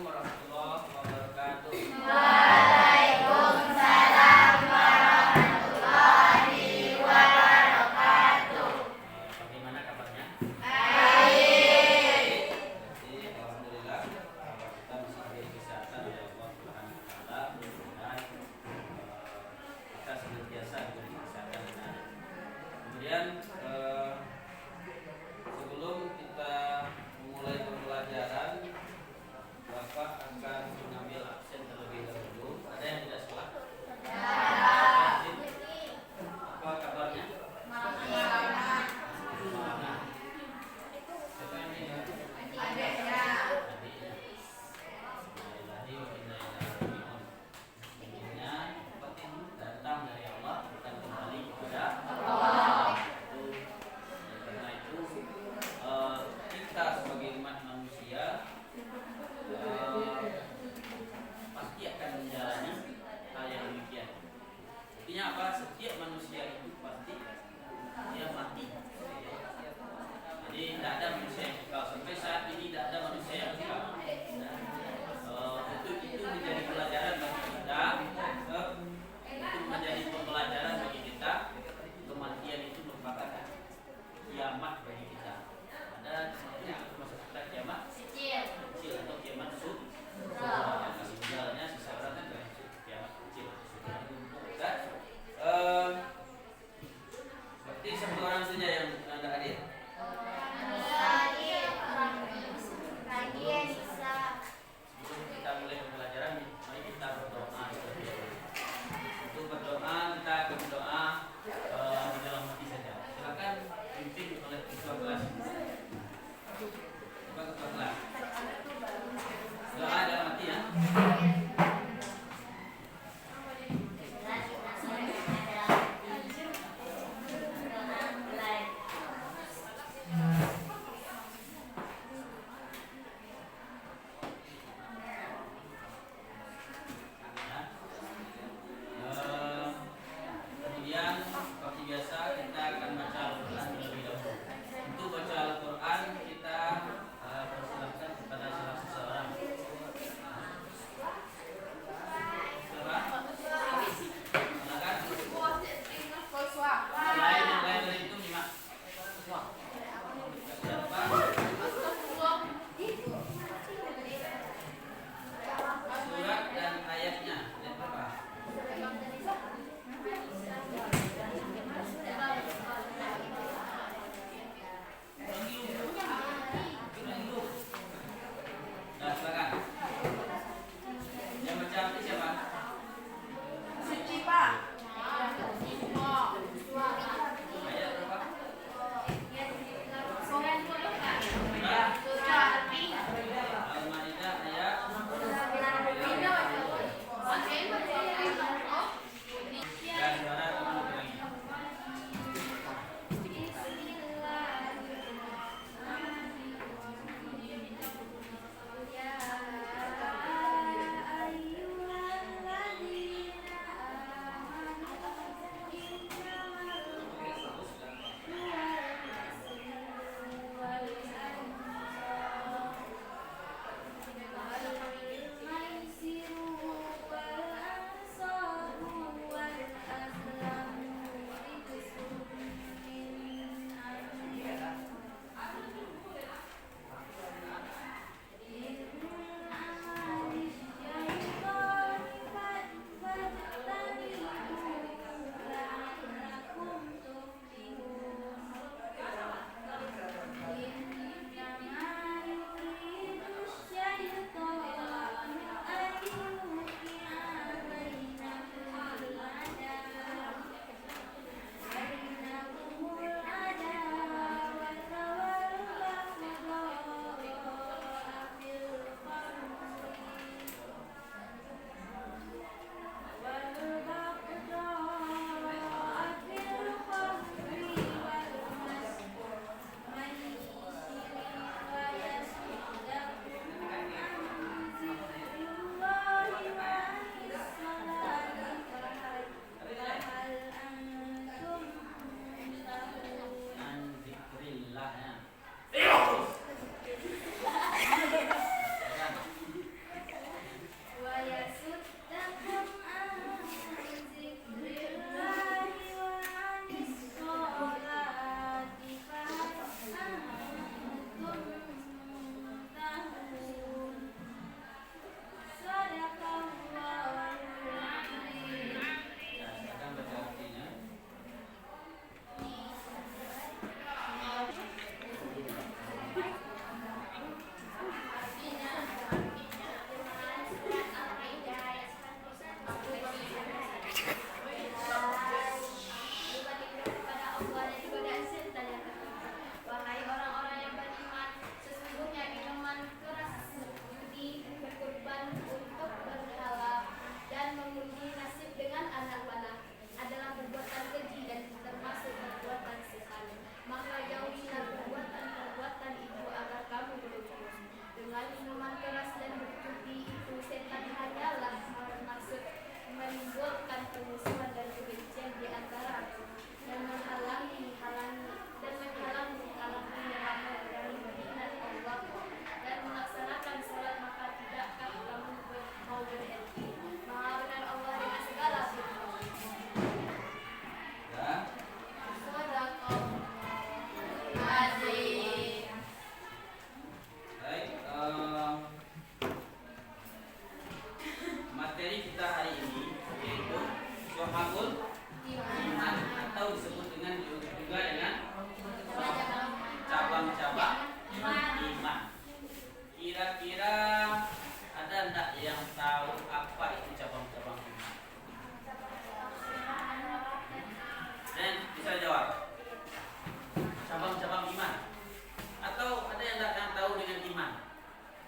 warahmatullahi wabarakatuh. Waalaikumsalam warahmatullahi wabarakatuh. Bagaimana kabarnya? Baik. Jadi alhamdulillah kita masih diberi kesehatan oleh Allah Subhanahu wa taala. Mudah-mudahan kita senantiasa diberi kesehatan dan ada. Kemudian sebelum kita memulai pembelajaran, Bapak akan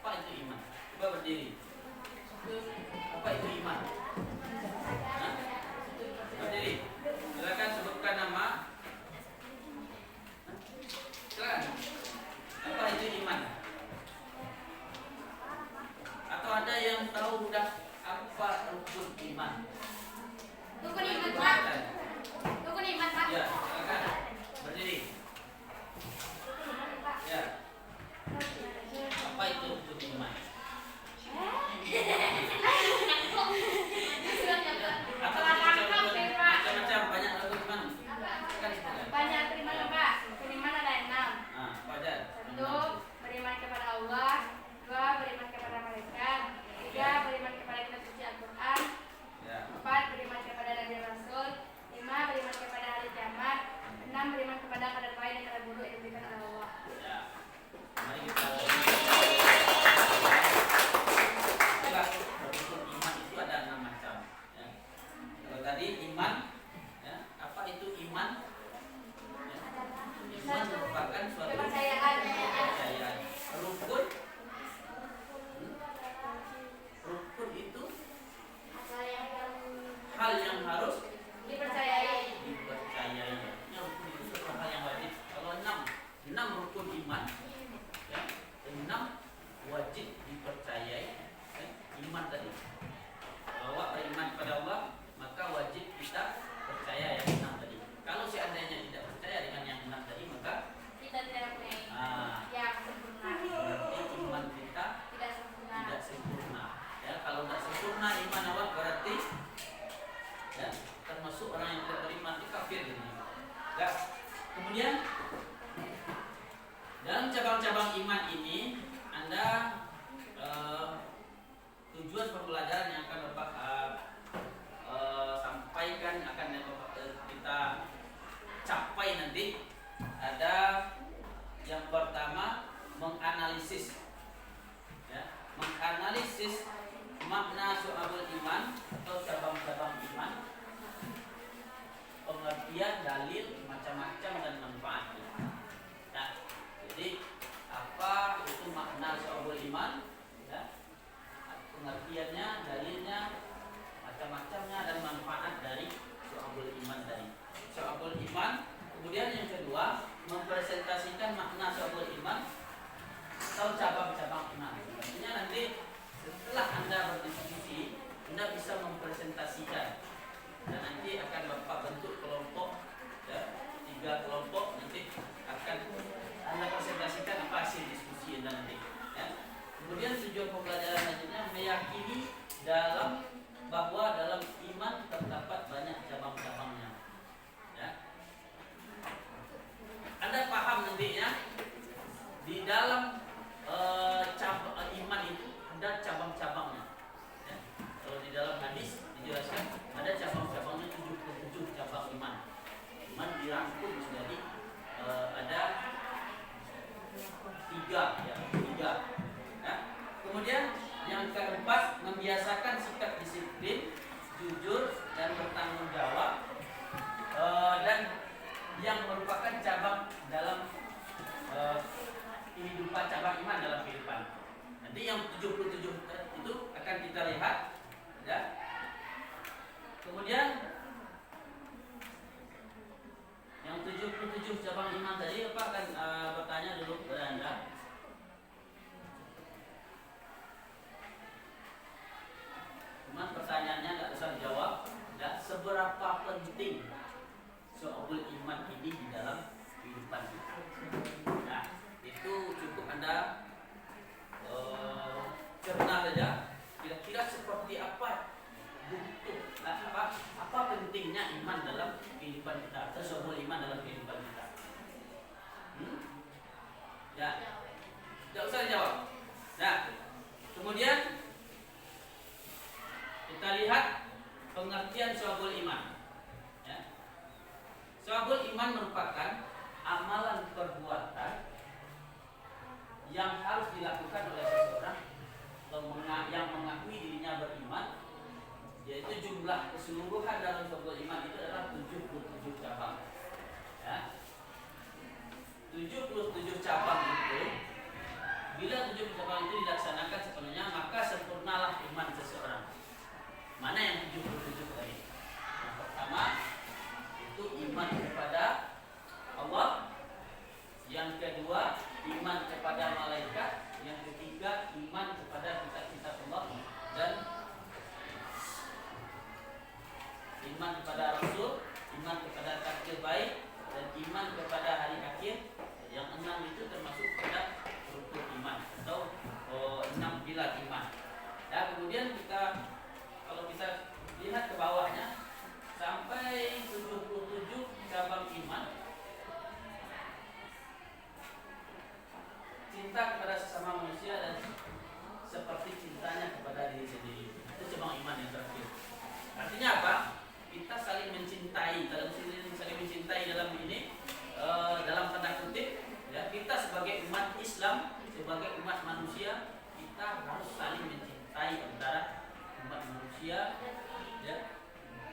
Apa itu iman? Coba berdiri. Apa itu iman? Hah? Berdiri. Silakan sebutkan nama. Silakan. Apa itu iman? Atau ada yang tahu udah apa rukun iman? Rukun iman, Pak. Rukun iman, Pak. Ya, silakan. Berdiri. Ya. Apa itu rukun iman? Macam-macam banyak rukun iman. Silakan sebutkan. Banyak beriman, Pak. Beriman ada 6. Nah, Fajar. 1. Beriman kepada Allah. 2. Beriman kepada malaikat. 3. Beriman kepada kitab suci Al-Quran. Ya. 4. Beriman kepada Nabi Rasul. 5. Beriman kepada hari kiamat. 6. Beriman kepada kadar baik dan kadar buruk yang diberikan oleh Allah. Ya. Mari kita rukun iman itu ada 6 macam. Ya. Kalau tadi iman, ya, apa itu iman? Ya. Iman merupakan suatu Kepercayaan. kepercayaan. Rukun, rukun itu hal yang harus Dipercayai. dipercayai. Ya, rukun itu suatu hal yang wajib. Kalau 6 rukun iman, ya, 6 wajib dipercayai. Ya, iman tadi. Kalau awak beriman kepada Allah, maka wajib kita percaya yang 6 tadi. Kalau seandainya tidak percaya dengan yang 6 tadi, maka Kita tidak mempunyai yang sempurna. berarti iman kita Tidak sempurna. tidak sempurna. Ya, kalau tidak sempurna iman awak berarti, ya, termasuk orang yang tidak beriman itu kafir gitu. Ya. Kemudian dalam cabang-cabang iman ini Anda tujuan pembelajaran yang akan Bapak sampaikan akan kita capai nanti ada yang pertama menganalisis, ya, menganalisis makna syu'abul iman atau cabang-cabang iman, pengertian dalil macam-macam dan manfaatnya. Nah, jadi apa itu makna syu'abul iman? Ya, pengertiannya, dalilnya, macam-macamnya dan manfaat dari syu'abul iman tadi. Syu'abul iman. Kemudian yang kedua mempresentasikan makna syu'abul iman atau cabang-cabang iman. Artinya nanti setelah Anda berdiskusi, Anda bisa mempresentasikan dan nanti akan Bapak bentuk kelompok, ya, 3 kelompok, nanti akan Anda presentasikan apa hasil diskusi Anda nanti, ya. Kemudian tujuan pembelajaran selanjutnya meyakini bahwa dalam iman terdapat banyak cabang-cabangnya, ya. Anda paham nanti, ya, di dalam iman itu ada cabang-cabangnya, ya. Kalau di dalam hadis dijelaskan ada cabang-cabangnya 77 cabang iman. Iman dirangkum menjadi ada 3, ya, 3. Ya. Kemudian yang keempat membiasakan sikap disiplin, jujur dan bertanggung jawab, dan yang merupakan cabang dalam kehidupan, cabang iman dalam kehidupan. Nanti yang 77 itu akan kita lihat, ya. Kemudian yang 77 cabang iman tadi Bapak akan bertanya dulu kepada Anda. Cuman pertanyaannya nggak usah dijawab, ya, seberapa penting syu'abul iman ini di dalam kehidupan kita. Nah, itu cukup Anda cerna saja. Kira-kira seperti apa apa pentingnya iman dalam kehidupan kita, atau syu'abul iman dalam kehidupan kita. Ya, tidak usah dijawab. Nah, kemudian kita lihat pengertian syu'abul iman. Ya. Syu'abul iman merupakan amalan perbuatan yang harus dilakukan oleh seseorang yang mengakui dirinya beriman, yaitu jumlah keseluruhan dalam syu'abul iman itu adalah 77 cabang. Ya. 77 cabang itu, bila 77 cabang itu dilaksanakan kemudian kalau kita lihat ke bawahnya sampai 77 cabang iman. Cinta kepada sesama manusia dan seperti cintanya kepada diri sendiri. Itu cabang iman yang terakhir. Artinya apa? Kita saling mencintai. Saling mencintai dalam ini, dalam tanda kutip, ya, kita sebagai umat Islam, sebagai umat manusia, kita harus saling mencintai antara umat manusia, ya,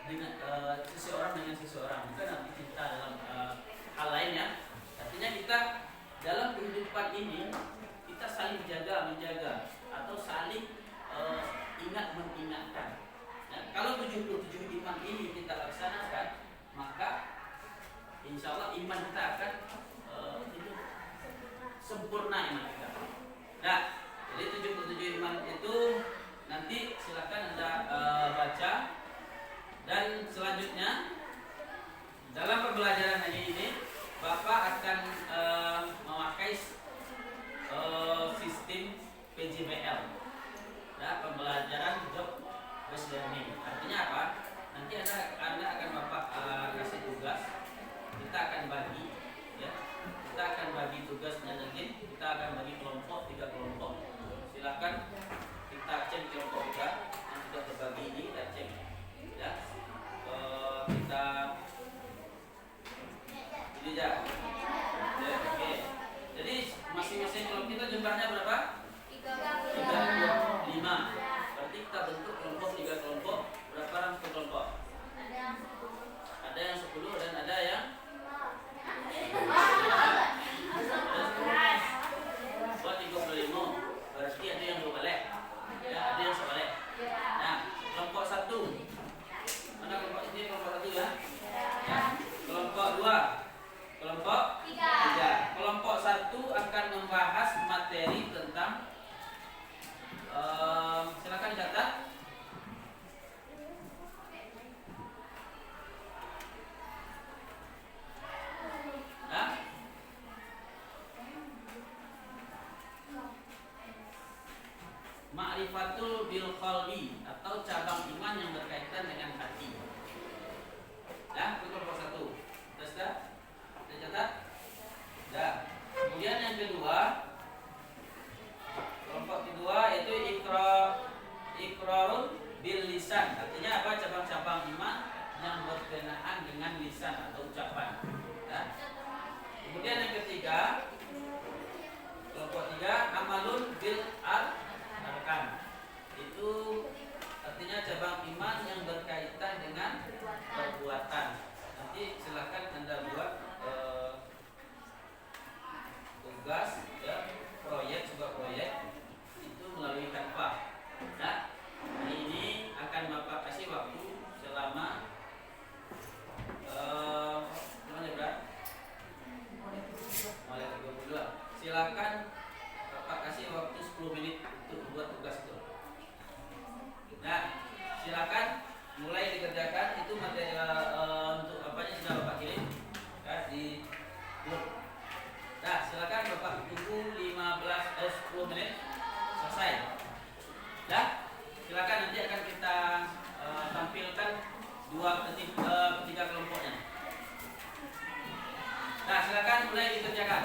dengan seseorang dengan seseorang. Bukan arti cinta dalam hal lainnya. Artinya kita dalam kehidupan ini kita saling menjaga atau saling ingat mengingatkan. Nah, kalau 77 iman ini kita laksanakan, maka insya Allah iman kita akan itu sempurna iman kita. Nah, jadi 77 iman itu nanti silakan Anda baca. Dan selanjutnya dalam pembelajaran hari ini Bapak akan memakai sistem PJBL, ya, pembelajaran job based learning. Artinya apa? Nanti Anda akan Bapak kasih tugas, kita akan bagi, ya, kita akan bagi tugasnya nanti, kita akan bagi kelompok 3 kelompok. Silakan kita cek kelompok 3 yang sudah terbagi ini, kita cek, ya. Kita ini aja. Ya, oke. Jadi masing-masing kelompok kita jumlahnya berapa? 5. Berarti kita bentuk kelompok 3 kelompok. Berapa orang per kelompok? Ada yang 10 dan ada yang 35. Berarti ada yang 2 balik. Ya, ada yang sebalik. Nah, kelompok 1. Mana kelompok ini? Kelompok 1 ya. Ya. Kelompok 2. Kelompok 3. Kelompok 1 akan membahas materi tentang silakan catat. Nah, Ma'rifatul bil qalbi atau cabang iman yang berkaitan dengan hati. Ya, itu kelompok 1. Terus dah? Kita catat? Dah. Kemudian yang kedua, kelompok kedua yaitu iqrarun bil lisan. Artinya apa? Cabang-cabang iman yang berkenaan dengan lisan atau ucapan. Ya. Kemudian yang ketiga, kelompok 3, amalun bil arkan. Itu artinya cabang iman yang berkaitan dengan perbuatan. Nanti silakan Anda buat tugas, ya, proyek, sebuah proyek itu melalui Canva. Nah, hari ini akan Bapak kasih waktu selama mulai 32. Silakan Bapak kasih waktu 10 menit untuk membuat tugas itu. Nah, silakan mulai dikerjakan. Itu materi untuk apanya sudah Bapak kirim, ya, di grup. Nah, silakan Bapak tunggu 10 menit selesai. Nah, silakan nanti akan kita tampilkan 3 kelompoknya. Nah, silakan mulai dikerjakan.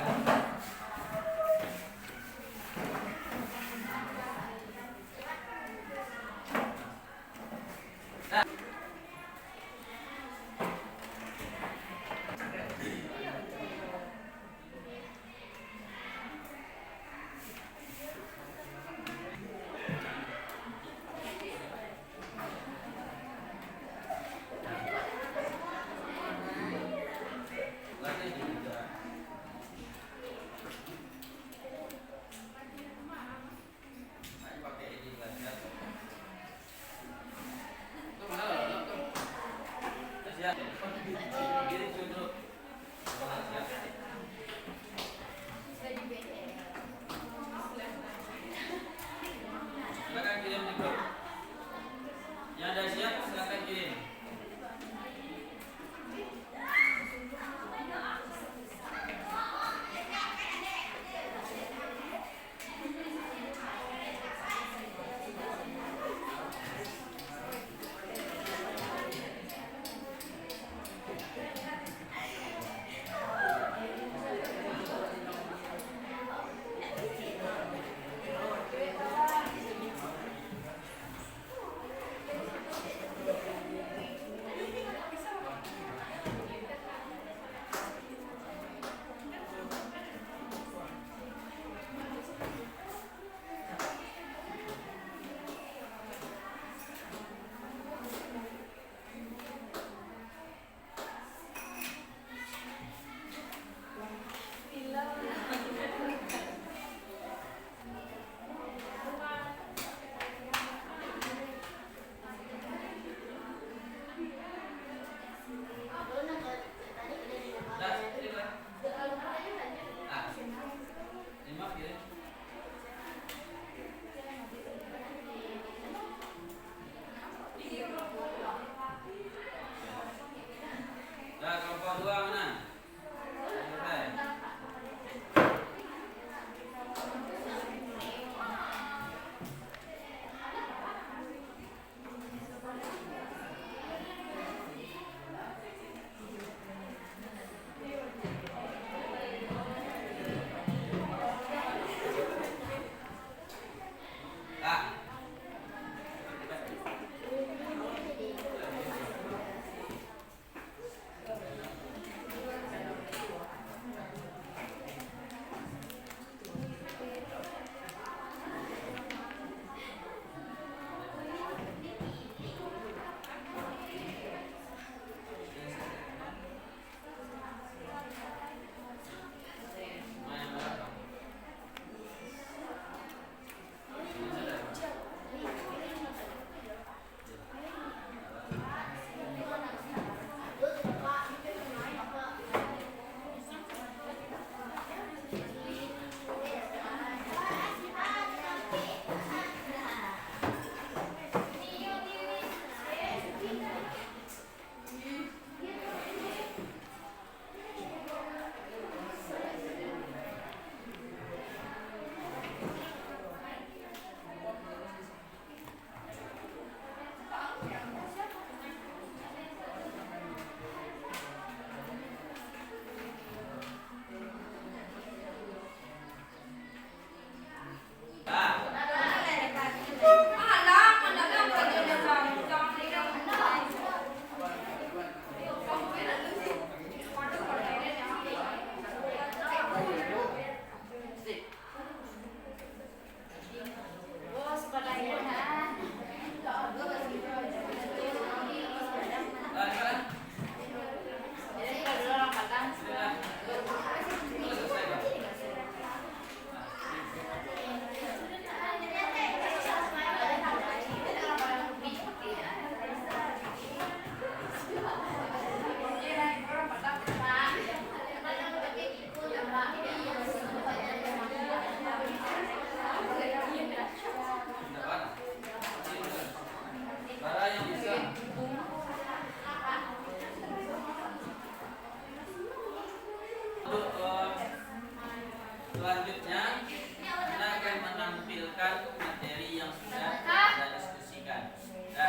menampilkan materi yang sudah kita diskusikan. Ya,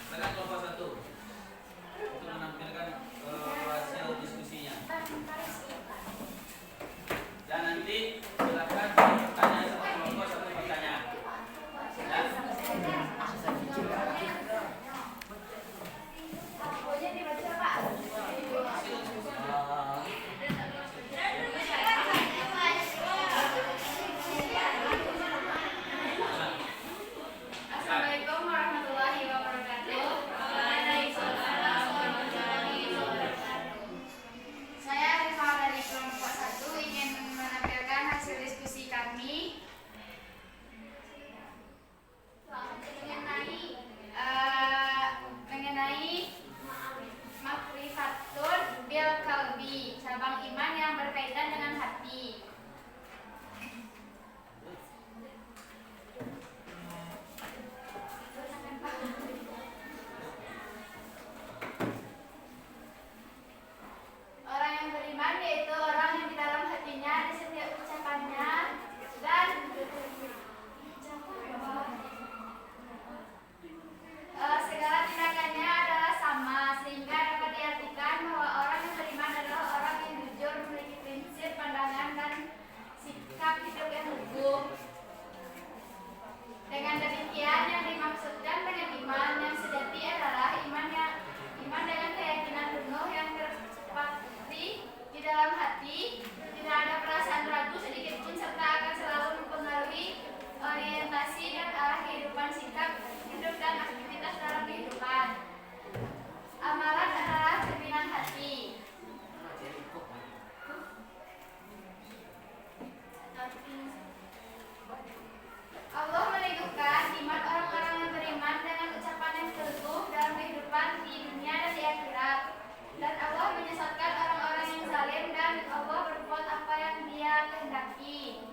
silakan kelompok 1 untuk menampilkan hasil diskusinya. Dan nanti silakan bertanya satu kelompok satu pertanyaan. Ya. Pokoknya dibaca Pak. Assalamualaikum warahmatullahi wabarakatuh. Waalaikumsalam warahmatullahi wabarakatuh. Saya Rifa dari kelompok 1 ingin menampilkan hasil diskusi kami mengenai Makrifatun bil Qalbi, cabang iman yang berkaitan dengan hati. Orang yang beriman yaitu orang yang di dalam hatinya di setiap ucapannya dan segala tindakannya adalah sama, sehingga dapat diartikan bahwa orang yang beriman adalah orang yang jujur, memiliki prinsip, pandangan, dan sikap hidup yang teguh. Dengan demikian, yang dimaksudkan dengan iman yang sejati adalah iman dengan keyakinan penuh yang terpatri di dalam hati, tidak ada perasaan ragu sedikit pun, serta akan selalu mempengaruhi orientasi dan arah kehidupan, sikap hidup dan aktivitas dalam kehidupan. Amalan adalah cerminan hati. Allah meneguhkan iman orang-orang yang beriman dengan ucapan yang teguh dalam kehidupan di dunia dan di akhirat. Dan Allah menyesatkan orang-orang yang zalim, dan Allah berbuat apa yang Dia kehendaki.